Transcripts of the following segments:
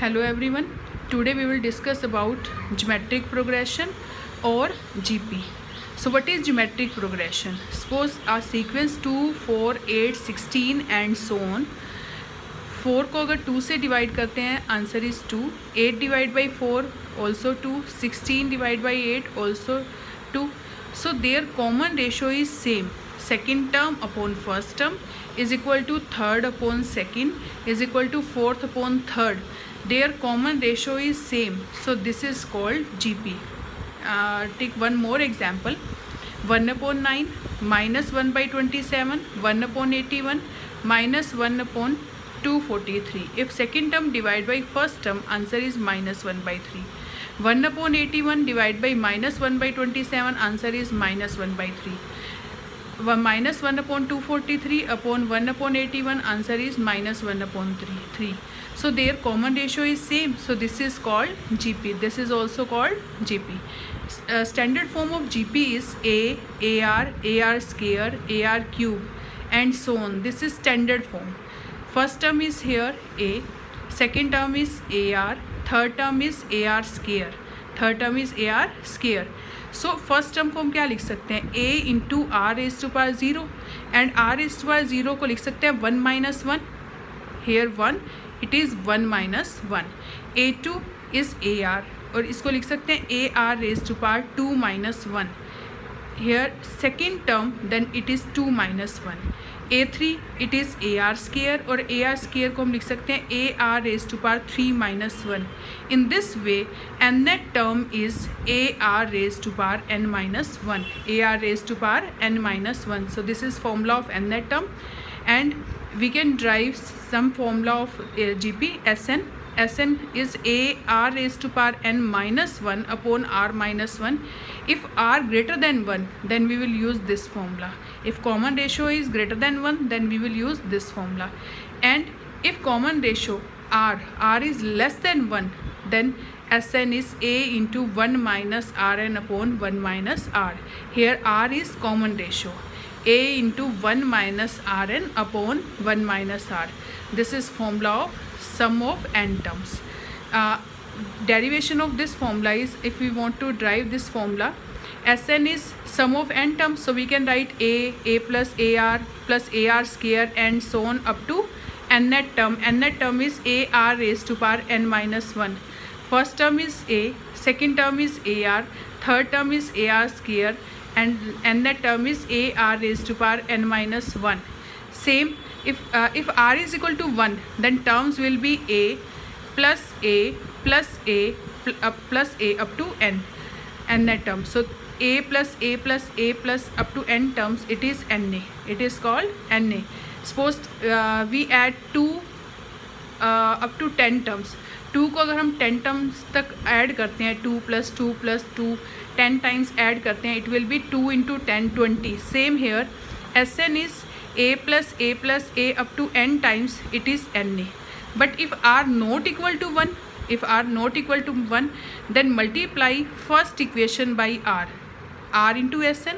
Hello everyone. Today we will discuss about geometric progression or GP. So what is geometric progression? Suppose a sequence 2, 4, 8, 16 and so on. 4 को अगर 2 से divide करते हैं answer is 2. 8 divide by 4 also 2. 16 divide by 8 also 2. So their common ratio is same. Second term upon first term is equal to third upon second is equal to fourth upon third. Their common ratio is same. So this is called GP. Take one more example. 1 upon 9 minus 1 by 27, 1 upon 81 minus 1 upon 243. If second term divide by first term, answer is minus 1 by 3. 1 upon 81 divide by minus 1 by 27, answer is minus 1 by 3. Minus 1 upon 243 upon 1 upon 81, answer is minus 1 upon 3. So their common ratio is same. So this is called GP. This is also called GP. Standard form of GP is AR square, AR cube and so on. This is standard form. First term is here A, second term is AR, third term is AR square, third term is AR square. So first term को हम क्या लिख सकते हैं? A into R raise to power 0 and R raise to power 0 को लिख सकते हैं 1 minus 1. Here 1, it is 1 minus 1. A2 is AR और इसको लिख सकते हैं AR raise to power 2 minus 1. Here second term, then it is 2 minus 1. A3 it is AR square और AR square को हम लिख सकते हैं AR raised to power 3 minus 1. In this way nth term is AR raised to power n minus 1. AR raised to power n minus 1. So this is formula of nth term and we can derive some formula of GP Sn. Sn is AR raised to power n minus 1 upon R minus 1. If R greater than 1, then we will use this formula. If common ratio is greater than 1, then we will use this formula. And if common ratio R is less than 1, then Sn is A into 1 minus Rn upon 1 minus R. Here R is common ratio. A into 1 minus Rn upon 1 minus R. This is formula of sum of n terms. Derivation of this formula is, if we want to derive this formula, Sn is sum of n terms, so we can write A plus AR square and so on up to nth term. Nth term is AR raised to power n minus 1. First term is A, second term is AR, third term is AR square and nth term is AR raised to power n minus 1. Same, if R is equal to 1, then terms will be A plus A plus A plus A up to nth term. So A plus A plus A plus up to n terms, it is NA. It is called NA. Suppose we add 2 up to 10 terms. 2 को अगर हम 10 terms तक add करते हैं, 2 plus 2 plus 2 10 times add करते हैं, it will be 2 into 10 20. Same here Sn is A plus A up to n times, it is NA. But if R not equal to 1, then multiply first equation by R into Sn,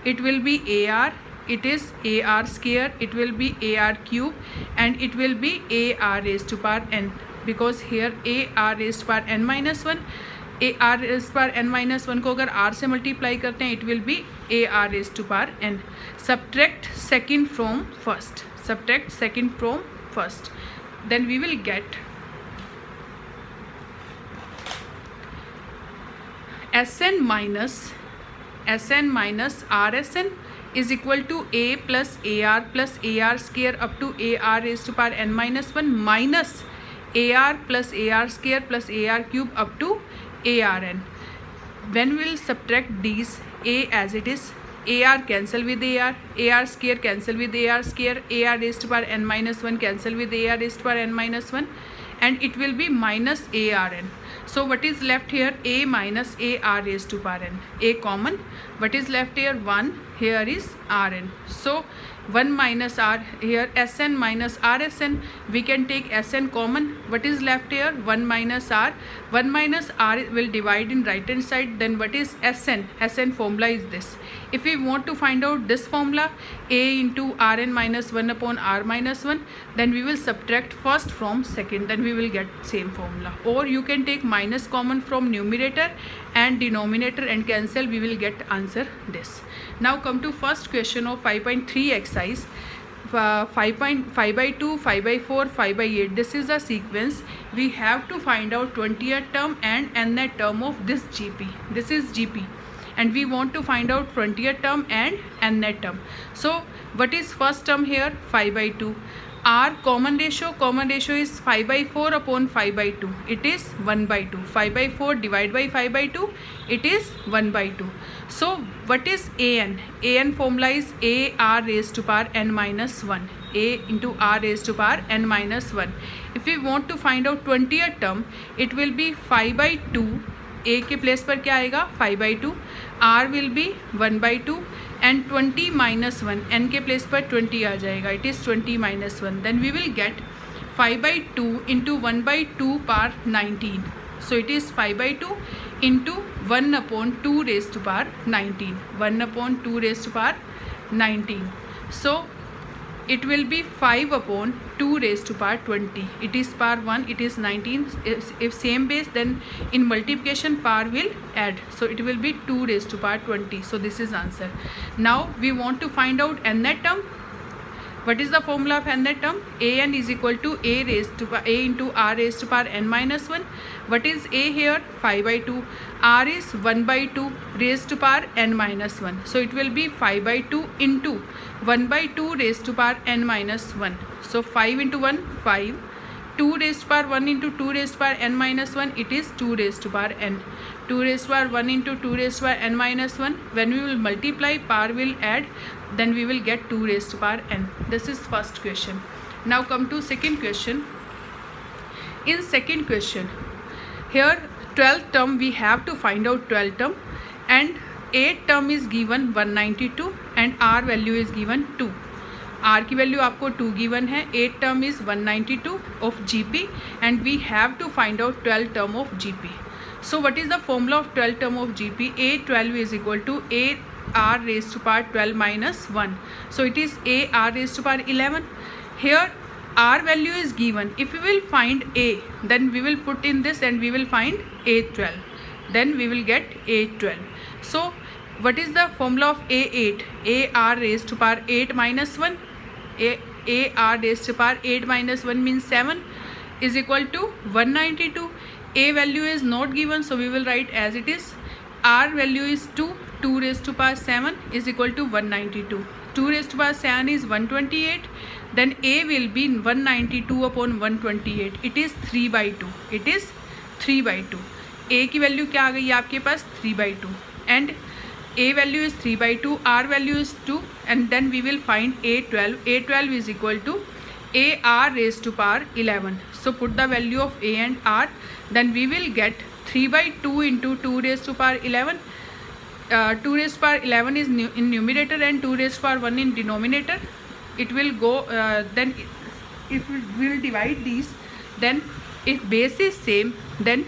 it will be AR, it is AR square, it will be AR cube and it will be AR raised to power n, because here AR raised to power n minus 1, AR raised to power n minus 1 को अगर R से multiply करते हैं, it will be AR raised to power n. Subtract second from first, then we will get Sn minus Rsn is equal to A plus AR square up to AR raised to power n minus 1 minus AR plus AR square plus AR cube up to ARn. When we will subtract these, A as it is, AR cancel with AR square cancel with AR square, AR raised to power n minus 1 cancel with AR raised to power n minus 1 and it will be minus ARn. So what is left here? A minus AR raised to power n. A common. What is left here? 1. here is Rn. So 1 minus R here, Sn minus Rsn. We can take Sn common. What is left here? 1 minus R. 1 minus R will divide in right hand side. Then what is Sn? Sn formula is this. If we want to find out this formula, A into Rn minus 1 upon R minus 1, then we will subtract first from second, then we will get same formula. Or you can take minus common from numerator and denominator and cancel, we will get answer this. Now come to first question of 5.3 exercise. 5.5/2, 5/4, 5/8. This is the sequence. We have to find out 20th term and nth term of this GP. This is GP. And we want to find out 20th term and nth term. So what is first term here? 5/2. R common ratio is 5/4 upon 5/2. It is 1/2. 5/4 divided by 5/2. It is 1/2. So what is An? An formula is A R raised to power n minus 1. A into R raised to power n minus 1. If we want to find out 20th term, it will be 5/2. A के place पर क्या आएगा? 5/2. R will be 1/2 and 20 minus 1. N के place पर 20 आ जाएगा. It is 20 minus 1. Then we will get 5/2 into 1/2 power 19. So it is 5/2 into 1 upon 2 raised to power 19. 1 upon 2 raised to power 19. So it will be 5 upon 2 raised to power 20. It is power 1, it is 19. If same base, then in multiplication power will add. So it will be 2 raised to power 20. So this is answer. Now we want to find out nth term. What is the formula of nth term? An is equal to A into R raised to power n minus 1. What is A here? 5/2. R is 1/2 raised to power n minus 1. So it will be 5/2 into 1/2 raised to power n minus 1. So 5 into 1, 5. 2 raised to power 1 into 2 raised to power n minus 1, it is 2 raised to power n. 2 raised to power 1 into 2 raised to power n minus 1. When we will multiply, power will add, then we will get 2 raised to power n. This is first question. Now come to second question. In second question, here 12th term we have to find out 12th term, and 8th term is given 192 and R value is given 2. R की value आपको 2 given है. 8th term is 192 of GP and we have to find out 12th term of GP. So what is the formula of 12th term of GP? A12 is equal to A R raised to power 12 minus 1. So it is A R raised to power 11. Here R value is given. If we will find A, then we will put in this and we will find A12. Then we will get A12. So what is the formula of A8? A R raised to power 8 minus 1. A R raised to power 8 minus 1 means 7 is equal to 192. A value is not given, so we will write as it is. R value is 2. 2 raised to power 7 is equal to 192. 2 raised to power 7 is 128. Then A will be 192 upon 128. It is 3/2. It is 3/2. A की value क्या आ गई आपके पास? 3/2. And A value is 3/2, R value is 2, and then we will find A12. A12 is equal to AR raised to power 11. So put the value of A and R, then we will get 3/2 into 2 raised to power 11. 2 raised to power 11 is in numerator and 2 raised to power 1 in denominator. It will go, then if we will divide these, then if base is same, then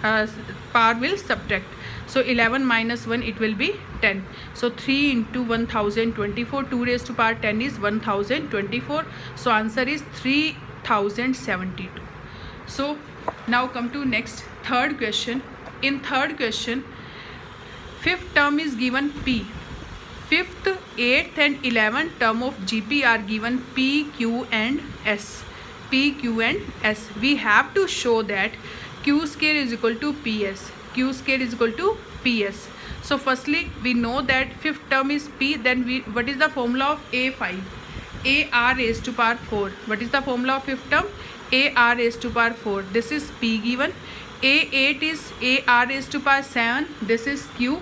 power will subtract. So 11 minus 1, it will be 10. So 3 into 1024, 2 raised to power 10 is 1024. So answer is 3072. So now come to next third question. In third question, fifth term is given P. Fifth, 8th and 11th term of GP are given P, Q and S. P, Q and S. We have to show that Q square is equal to PS. Q square is equal to PS. So firstly we know that fifth term is P. Then what is the formula of A5? A R raised to power 4. What is the formula of fifth term? A R raised to power 4. This is P given. A8 is A R raised to power 7. This is Q.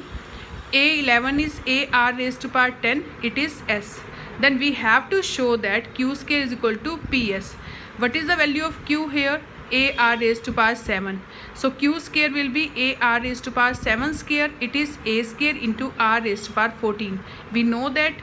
A11 is A R raised to power 10. It is S. Then we have to show that Q square is equal to PS. What is the value of Q here? a r raised to power 7. So q square will be a r raised to power 7 square. It is a square into r raised to power 14. We know that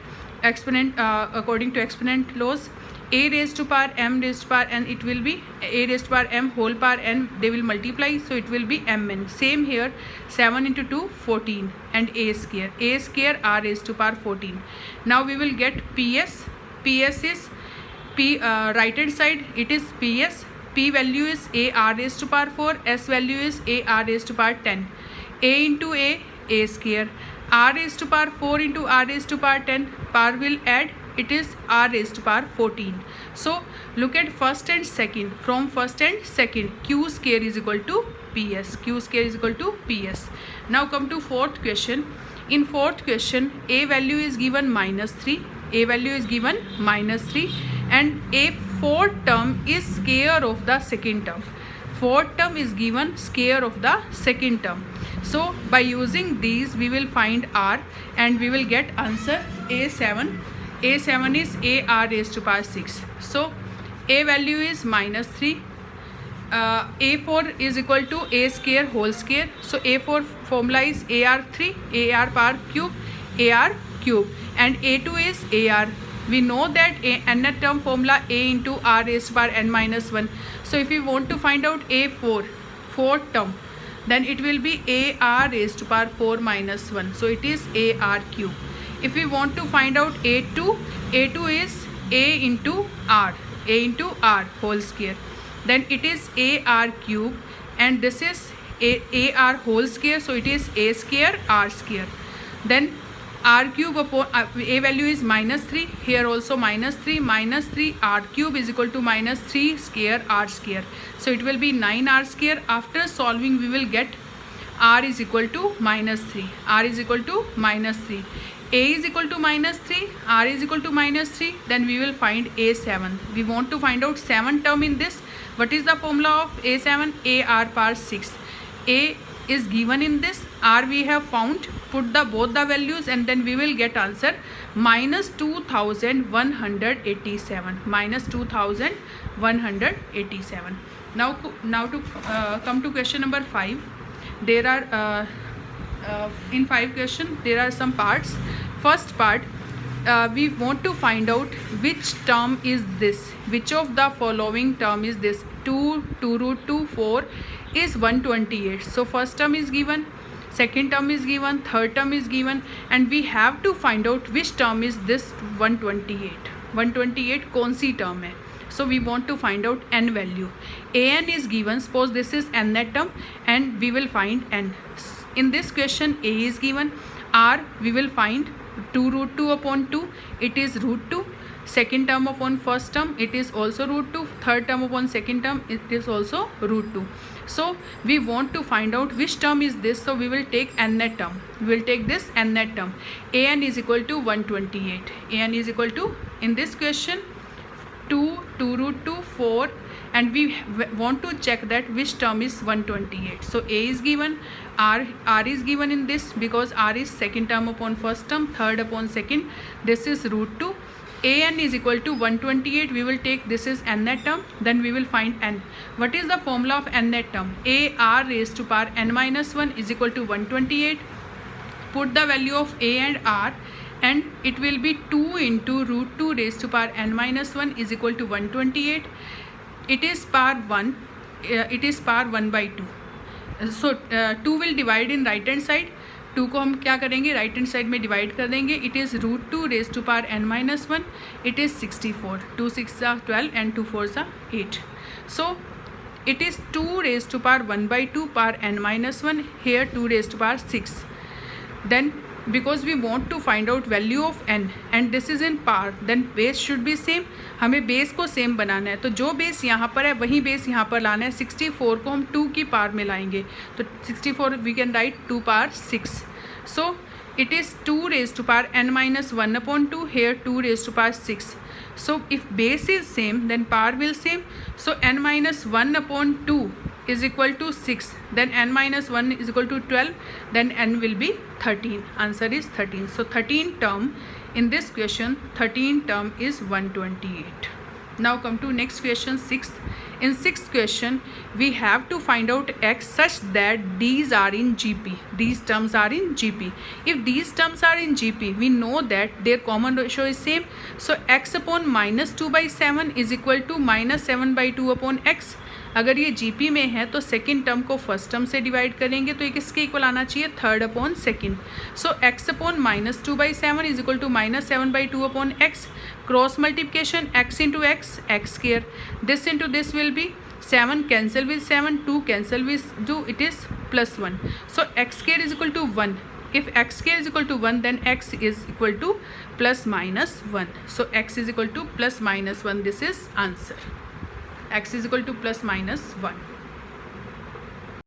exponent according to exponent laws, a raised to power m raised to power n, it will be a raised to power m whole power n, they will multiply, so it will be mn. Same here, 7 into 2 14 and a square r raised to power 14. Now we will get ps. Ps is p, right hand side it is ps. P value is a r raised to power 4, s value is a r raised to power 10. A into a square, r raised to power 4 into r raised to power 10, power will add, it is r raised to power 14. So look at first and second. From first and second, q square is equal to ps. Q square is equal to ps. Now come to fourth question. In fourth question, a value is given -3. A value is given -3 and a fourth term is square of the second term. Fourth term is given square of the second term. So by using these we will find r and we will get answer a7. A7 is a r raised to power 6. So a value is -3. A4 is equal to a square whole square. So A4 formula is AR3, AR power cube, AR cube, and A2 is AR. We know that nth term formula a into r raised to power n minus 1. So if we want to find out A4, fourth term, then it will be AR raised to power 4 minus 1. So it is AR cube. If we want to find out A2, A2 is a into r whole square. Then it is AR cube and this is AR whole square. So it is a square r square. Then r cube upon a value is -3. Here also -3 r cube is equal to -3 square r square. So it will be 9r square. After solving we will get r is equal to -3. R is equal to -3. A is equal to -3, r is equal to -3, then we will find A7. We want to find out 7 term in this. What is the formula of A7? AR power 6. A is given in this, r we have found, put the both the values and then we will get answer -2187. -2187. Now to come to question number 5. There are in 5 question there are some parts. First part, we want to find out which term is this, which of the following term is this. 2 root 2 4 is 128. So first term is given, second term is given, third term is given, and we have to find out which term is this 128. 128 कौन सी term है. So we want to find out n value. An is given, suppose this is nth term and we will find n. In this question a is given, r we will find 2 root 2 upon 2, it is root 2. Second term upon first term, it is also root 2. Third term upon second term, it is also root 2. So we want to find out which term is this. So we will take nth term. We will take this nth term. An is equal to 128. An is equal to, in this question, 2 root 2 4, and we want to check that which term is 128. So a is given, r is given in this because r is second term upon first term, third upon second, this is root 2. An is equal to 128. We will take this is nth term, then we will find n. What is the formula of nth term? A r raised to power n minus 1 is equal to 128. Put the value of a and r and it will be 2 into root 2 raised to power n minus 1 is equal to 128. It is power 1. It is power 1 by 2. So 2 will divide in right hand side. 2 को हम क्या करेंगे, right hand side में divide कर देंगे. It is root 2 raise to power n minus 1. It is 64. 2 6 12 and 2 4 8. So it is 2 raised to power 1 by 2 power n minus 1. Here 2 raised to power 6. Then because we want to find out value of n and this is in power, then base should be same. हमें base को same बनाना है, तो जो base यहाँ पर है वही base यहाँ पर लाना है. 64 को हम 2 की पावर में लाएंगे, तो 64 we can write 2 power 6. So it is 2 raised to power n minus 1 upon 2. Here 2 raised to power 6. So if base is same, then power will same. So n minus 1 upon 2 is equal to 6. Then n minus 1 is equal to 12. Then n will be 13. Answer is 13. So 13 term in this question, 13 term is 128. Now come to next question, sixth. In sixth question, we have to find out x such that these are in GP. These terms are in GP. If these terms are in GP, we know that their common ratio is same. So x upon minus 2/7 is equal to minus 7/2 upon x. अगर ये GP में है तो second term को first term से divide करेंगे तो ये किसके इक्वल आना चाहिए, third upon second. So x upon minus 2/7 is equal to minus 7/2 upon x. Cross multiplication x into x, x square. This into this will be 7 cancel with 7, 2 cancel with 2, it is plus 1. So x square is equal to 1. If x square is equal to 1, then x is equal to plus minus 1. So x is equal to plus minus 1. This is answer. X is equal to plus minus 1.